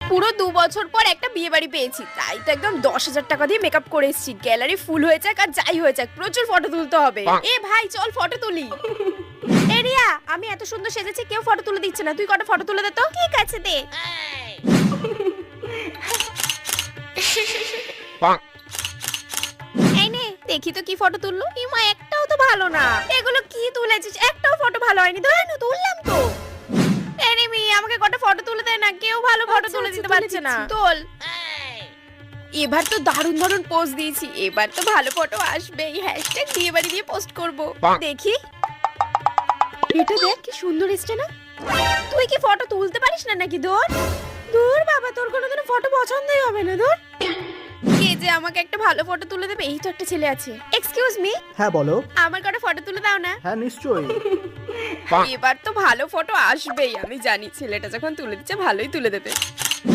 পুরো 2 বছর পর একটা বিয়ে বাড়ি পেয়েছি, তাই তো একদম 10,000 টাকা দিয়ে মেকআপ করে এসেছি। গ্যালারি ফুল হয়ে যাক আর যাই হয়ে যাক, প্রচুর ফটো তুলতে হবে। এ ভাই চল ফটো তুলি। এ রিয়া, আমি এত সুন্দর সেজেছি, কেউ ফটো তুলে দিচ্ছে না, তুই কটা ফটো তুলে দে তো। ঠিক আছে দে। এই নে দেখি তো কি ফটো তুললো। ইমা একটাও তো ভালো না। এগুলো কি তুলেছিস? একটাও ফটো ভালো হয়নি। ধরে না তুললাম তো। এনিমি আমাকে কটা ফটো তুলে দে না, কেউ ভালো ফটো তুলে দিতে পারছে না। তোল। এবার তো দারুণ দারুণ পোজ দিয়েছি, এবার তো ভালো ফটো আসবে। এই হ্যাশট্যাগ বিয়ে বাড়ি দিয়ে পোস্ট করব। দেখি এটা দেখ কি সুন্দর এসছে না। তুই কি ফটো তুলতে পারিস না নাকি? দূর দূর বাবা, তোর কোনোদিনও ফটো পছন্দই হবে না। দূর কে যে আমাকে একটা ভালো ফটো তুলে দেবে? এই তো একটা ছেলে আছে। Excuse me. হ্যাঁ বলো। আমার কটা ফটো তুলে দাও না। হ্যাঁ নিশ্চয়ই। এবার তো ভালো ফটো আসবেই, আমি জানি ছেলেটা যখন তুলে দিচ্ছে ভালোই তুলে দেবে।